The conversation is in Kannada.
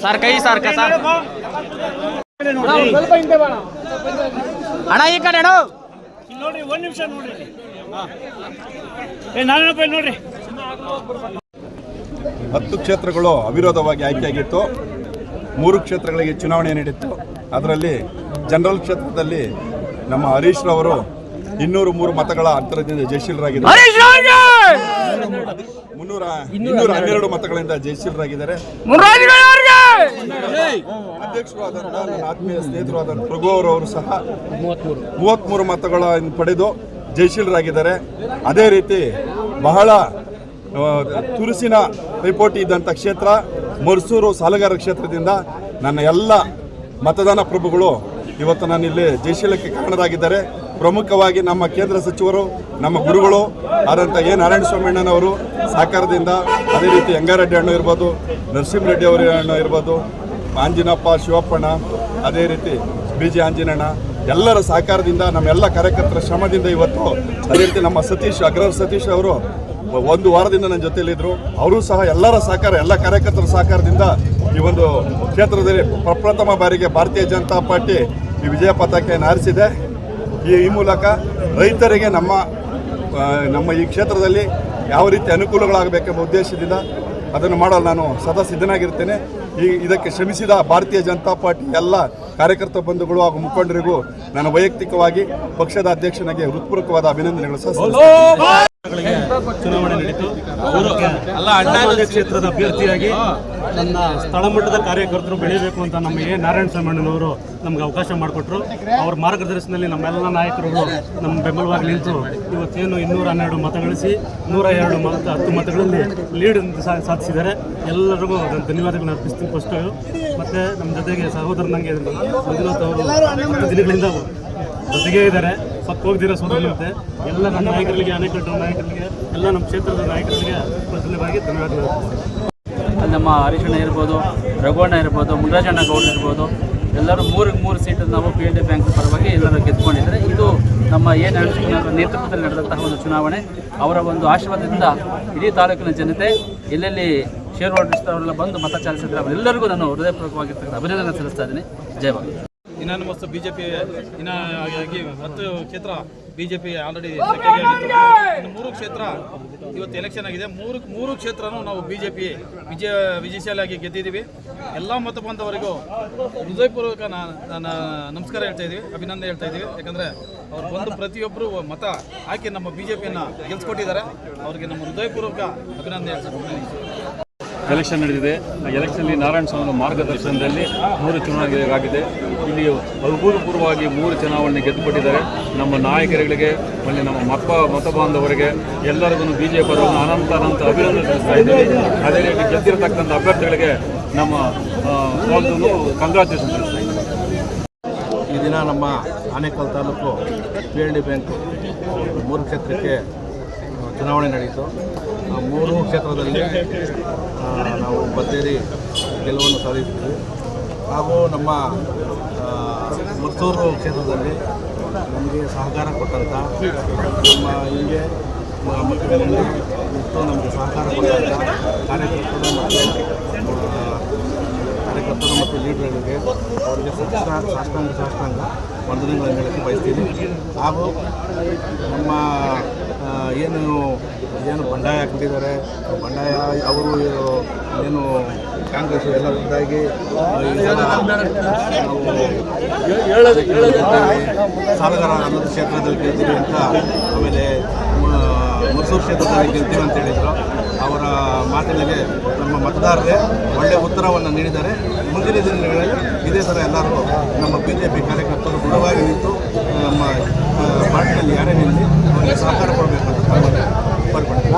ಸರ್ ಕೈ ಸರ್ ಕಸ ಅಣ್ಣ ಈ ಕಡೆ ನೋಡ್ರಿ ಒಂದ್ ನಿಮಿಷ ನೋಡ್ರಿ ನಾರಾಯಣಪ್ಪ ನೋಡ್ರಿ 10 ಕ್ಷೇತ್ರಗಳು ಅವಿರೋಧವಾಗಿ ಆಯ್ಕೆಯಾಗಿತ್ತು. 3 ಕ್ಷೇತ್ರಗಳಿಗೆ ಚುನಾವಣೆ ನಡೆಯಿತು. ಅದರಲ್ಲಿ ಜನರಲ್ ಕ್ಷೇತ್ರದಲ್ಲಿ ನಮ್ಮ ಹರೀಶ್ ರವರು 203 ಮತಗಳ ಅಂತರದಿಂದ ಜಯಶೀಲರಾಗಿದ್ದಾರೆ. 212 ಮತಗಳಿಂದ ಜಯಶೀಲರಾಗಿದ್ದಾರೆ. ಅಧ್ಯಕ್ಷರಾದಂಥ ನನ್ನ ಆತ್ಮೀಯ ಸ್ನೇಹಿತರು ಆದ ಪ್ರಭು ಅವರು ಸಹ 33 ಮತಗಳನ್ನು ಪಡೆದು ಜಯಶೀಲರಾಗಿದ್ದಾರೆ. ಅದೇ ರೀತಿ ಬಹಳ ತುರುಸಿನ ಪೈಪೋಟಿ ಇದ್ದಂಥ ಕ್ಷೇತ್ರ ಮರ್ಸೂರು ಸಾಲಗಾರ ಕ್ಷೇತ್ರದಿಂದ ನನ್ನ ಎಲ್ಲ ಮತದಾನ ಪ್ರಭುಗಳು ಇವತ್ತು ನಾನಿಲ್ಲಿ ಜಯಶೀಲಕ್ಕೆ ಕಾರಣರಾಗಿದ್ದಾರೆ. ಪ್ರಮುಖವಾಗಿ ನಮ್ಮ ಕೇಂದ್ರ ಸಚಿವರು, ನಮ್ಮ ಗುರುಗಳು ಆದಂಥ ನಾರಾಯಣಸ್ವಾಮಣ್ಣನವರು ಸಹಕಾರದಿಂದ, ಅದೇ ರೀತಿ ಯಂಗಾರೆಡ್ಡಿ ಅಣ್ಣ ಇರ್ಬೋದು, ನರಸಿಂಹರೆಡ್ಡಿ ಅವರ ಅಣ್ಣ ಇರ್ಬೋದು, ಆಂಜಿನಪ್ಪ ಶಿವಪ್ಪಣ್ಣ, ಅದೇ ರೀತಿ BJ ಆಂಜಿನಣ್ಣ, ಎಲ್ಲರ ಸಹಕಾರದಿಂದ ನಮ್ಮೆಲ್ಲ ಕಾರ್ಯಕರ್ತರ ಶ್ರಮದಿಂದ ಇವತ್ತು ಅದೇ ರೀತಿ ನಮ್ಮ ಅಗ್ರಹಾರ ಸತೀಶ್ ಅವರು 1 ವಾರದಿಂದ ನನ್ನ ಜೊತೆಯಲ್ಲಿದ್ದರು. ಅವರು ಸಹ ಎಲ್ಲರ ಸಹಕಾರ, ಎಲ್ಲ ಕಾರ್ಯಕರ್ತರ ಸಹಕಾರದಿಂದ ಈ ಒಂದು ಕ್ಷೇತ್ರದಲ್ಲಿ ಪ್ರಪ್ರಥಮ ಬಾರಿಗೆ ಭಾರತೀಯ ಜನತಾ ಪಾರ್ಟಿ ಈ ವಿಜಯ ಪತಾಕೆಯನ್ನು ಹಾರಿಸಿದೆ. ಈ ಮೂಲಕ ರೈತರಿಗೆ ನಮ್ಮ ಈ ಕ್ಷೇತ್ರದಲ್ಲಿ ಯಾವ ರೀತಿ ಅನುಕೂಲಗಳಾಗಬೇಕೆಂಬ ಉದ್ದೇಶದಿಂದ ಅದನ್ನು ಮಾಡಲು ನಾನು ಸದಾ ಸಿದ್ಧನಾಗಿರ್ತೇನೆ. ಇದಕ್ಕೆ ಶ್ರಮಿಸಿದ ಭಾರತೀಯ ಜನತಾ ಪಾರ್ಟಿ ಎಲ್ಲ ಕಾರ್ಯಕರ್ತ ಬಂಧುಗಳು ಹಾಗೂ ಮುಖಂಡರಿಗೂ ನಾನು ವೈಯಕ್ತಿಕವಾಗಿ ಪಕ್ಷದ ಅಧ್ಯಕ್ಷನಾಗಿ ಹೃತ್ಪೂರ್ವಕವಾದ ಅಭಿನಂದನೆಗಳು ಸಹ ಚುನಾವಣೆ ನಡೀತು. ಅವರು ಕ್ಷೇತ್ರದ ಅಭ್ಯರ್ಥಿಯಾಗಿ ನನ್ನ ಸ್ಥಳ ಮಟ್ಟದ ಕಾರ್ಯಕರ್ತರು ಬೆಳೀಬೇಕು ಅಂತ ನಮಗೆ ನಾರಾಯಣಸ್ವಾಮಣ್ಣನವರು ನಮ್ಗೆ ಅವಕಾಶ ಮಾಡಿಕೊಟ್ರು. ಅವ್ರ ಮಾರ್ಗದರ್ಶನದಲ್ಲಿ ನಮ್ಮೆಲ್ಲ ನಾಯಕರುಗಳು ನಮ್ಮ ಬೆಂಬಲವಾಗಿ ನಿಂತು ಇವತ್ತೇನು 212 ಮತ ಗಳಿಸಿ 110 ಮತಗಳಲ್ಲಿ ಲೀಡ್ ಸಾಧಿಸಿದ್ದಾರೆ. ಎಲ್ಲರಿಗೂ ಧನ್ಯವಾದಗಳನ್ನ ಅರ್ಪಿಸ್ತೀನಿ ಫಸ್ಟ್. ಮತ್ತು ನಮ್ಮ ಜೊತೆಗೆ ಸಹೋದರನಂಗೆ ಮಂಜುನಾಥ್ ಅವರು ದಿನಗಳಿಂದ ಜೊತೆಗೇ ಇದ್ದಾರೆ. ಹೋಗ್ದಿರೋ ಸೋದರನಂತೆ ಎಲ್ಲ ನಮ್ಮ ನಾಯಕರಿಗೆ, ಅನೇಕಟ್ಟು ನಾಯಕರಿಗೆ, ಎಲ್ಲ ನಮ್ಮ ಕ್ಷೇತ್ರದ ನಾಯಕರಿಗೆ ಪ್ರತಿನಿಧಿಯಾಗಿ ಧನ್ಯವಾದಗಳು. ಅಲ್ಲಿ ನಮ್ಮ ಹರೀಶಣ್ಣ ಇರ್ಬೋದು, ರಘುವಣ್ಣ ಇರ್ಬೋದು, ಮುನರಾಜಣ್ಣ ಗೌಡ್ರು ಇರ್ಬೋದು, ಎಲ್ಲರೂ 3 ಸೀಟನ್ನು ನಾವು PNB ಬ್ಯಾಂಕ್ ಪರವಾಗಿ ಎಲ್ಲರೂ ಗೆದ್ದುಕೊಂಡಿದ್ದಾರೆ. ಇದು ನಮ್ಮ ನಾರಾಯಣಸ್ವಾಮಿ ನೇತೃತ್ವದಲ್ಲಿ ನಡೆದಂತಹ ಒಂದು ಚುನಾವಣೆ. ಅವರ ಒಂದು ಆಶೀರ್ವಾದದಿಂದ ಇಡೀ ತಾಲೂಕಿನ ಜನತೆ ಎಲ್ಲೆಲ್ಲಿ ಷೇರ್ ಹೋಲ್ಡರ್ಸ್ ಅವರೆಲ್ಲ ಬಂದು ಮತ ಚಾಲಿಸಿದ್ರೆ ಅವರೆಲ್ಲರಿಗೂ ನಾನು ಹೃದಯಪೂರ್ವಕವಾಗಿರ್ತಕ್ಕಂಥ ಅಭಿನಂದನೆ ಸಲ್ಲಿಸ್ತಾ ಇದ್ದೀನಿ. ಜೈ ಭಾರತ್. ಇನಾನಮಸ್ BJP 10 ಕ್ಷೇತ್ರ BJP ಆಲ್ರೆಡಿ 3 ಕ್ಷೇತ್ರ ಇವತ್ತು ಎಲೆಕ್ಷನ್ ಆಗಿದೆ. 3 ಕ್ಷೇತ್ರನೂ ನಾವು BJP ವಿಜಯಶಾಲಿಯಾಗಿ ಗೆದ್ದಿದ್ದೀವಿ. ಎಲ್ಲ ಮತ ಬಂದವರಿಗೂ ಹೃದಯಪೂರ್ವಕ ನಾನು ನಮಸ್ಕಾರ ಹೇಳ್ತಾ ಇದ್ದೀವಿ, ಅಭಿನಂದನೆ ಹೇಳ್ತಾ ಇದ್ದೀವಿ. ಯಾಕಂದರೆ ಅವ್ರು ಬಂದು ಪ್ರತಿಯೊಬ್ಬರು ಮತ ಹಾಕಿ ನಮ್ಮ BJPಯನ್ನು ಗೆಲ್ಸ್ಕೊಟ್ಟಿದ್ದಾರೆ. ಅವರಿಗೆ ನಮ್ಮ ಹೃದಯಪೂರ್ವಕ ಅಭಿನಂದನೆ ಹೇಳ್ತಾ ಎಲೆಕ್ಷನ್ ನಡೆದಿದೆ. ಎಲೆಕ್ಷನ್ನಲ್ಲಿ ನಾರಾಯಣಸ್ವಾಮಿ ಮಾರ್ಗದರ್ಶನದಲ್ಲಿ 3 ಚುನಾವಣೆಗಳಾಗಿದೆ. ಇಲ್ಲಿ ಅಭೂತಪೂರ್ವವಾಗಿ 3 ಚುನಾವಣೆ ಗೆದ್ದುಕೊಟ್ಟಿದ್ದಾರೆ. ನಮ್ಮ ನಾಯಕರುಗಳಿಗೆ ಮತ್ತು ನಮ್ಮ ಮತ ಬಾಂಧವರಿಗೆ ಎಲ್ಲರಿಗೂ BJP ಅನಂತ ಅಭಿನಂದನೆ ಸಲ್ಲಿಸ್ತಾ ಇದ್ದೀವಿ. ಅದೇ ರೀತಿ ಗೆದ್ದಿರತಕ್ಕಂಥ ಅಭ್ಯರ್ಥಿಗಳಿಗೆ ನಮ್ಮ ಕಂಗ್ರಾಚುಲೇಷನ್ ಸಲ್ಲಿಸ್ತಾ ಇದ್ದೀವಿ. ಈ ದಿನ ನಮ್ಮ ಆನೇಕಲ್ ತಾಲೂಕು PNB ಬ್ಯಾಂಕ್ 3 ಕ್ಷೇತ್ರಕ್ಕೆ ಚುನಾವಣೆ ನಡೆಯಿತು. 3 ಕ್ಷೇತ್ರದಲ್ಲಿ ನಾವು ಭರ್ಜರಿ ಗೆಲುವನ್ನು ಸಾಧಿಸಿದ್ವಿ. ಹಾಗೂ ನಮ್ಮ ಮರ್ತೂರು ಕ್ಷೇತ್ರದಲ್ಲಿ ನಮಗೆ ಸಹಕಾರ ಕೊಟ್ಟಂಥ ನಮ್ಮ ಹಿಂಗೆ ಮತ್ತು ನಮಗೆ ಸಹಕಾರ ಕೊಟ್ಟಂಥ ಕಾರ್ಯಕರ್ತರು ಮತ್ತು ಲೀಡರ್ಗಳಿಗೆ ಅವರಿಗೆ ಸಾಷ್ಟಾಂಗ ವಂದನೆಗಳನ್ನು ಹೇಳಕ್ಕೆ ಬಯಸ್ತೀನಿ. ಹಾಗೂ ನಮ್ಮ ಏನು ಬಂಡಾಯ ಹಾಕ್ಬಿಟ್ಟಿದ್ದಾರೆ, ಬಂಡಾಯ ಅವರು ಏನು ಕಾಂಗ್ರೆಸ್ ಎಲ್ಲ ಇದಾಗಿ ಸಾಲಗಾರ ಅನ್ನೋದು ಕ್ಷೇತ್ರದಲ್ಲಿ ಗೆಲ್ತೀವಿ ಅಂತ, ಆಮೇಲೆ ಮೈಸೂರು ಕ್ಷೇತ್ರದಲ್ಲಿ ಗೆಲ್ತೀವಿ ಅಂತ ಹೇಳಿದರು. ಅವರ ಮಾತಿಗೆ ನಮ್ಮ ಮತದಾರರೇ ಒಳ್ಳೆಯ ಉತ್ತರವನ್ನು ನೀಡಿದ್ದಾರೆ. ಮುಂದಿನ ದಿನಗಳಲ್ಲಿ ಇದೇ ಥರ ಎಲ್ಲರೂ ನಮ್ಮ BJP ಕಾರ್ಯಕರ್ತರು ದೃಢವಾಗಿ ನಿಂತು ನಮ್ಮ ಪಾರ್ಟಿಯಲ್ಲಿ ಯಾರೇ ನಿಲ್ಲಿ ಅವರಿಗೆ ಸಹಕಾರ ಕೊಡಬೇಕಂತ ಕೋರಿಕೊಳ್ತೀನಿ.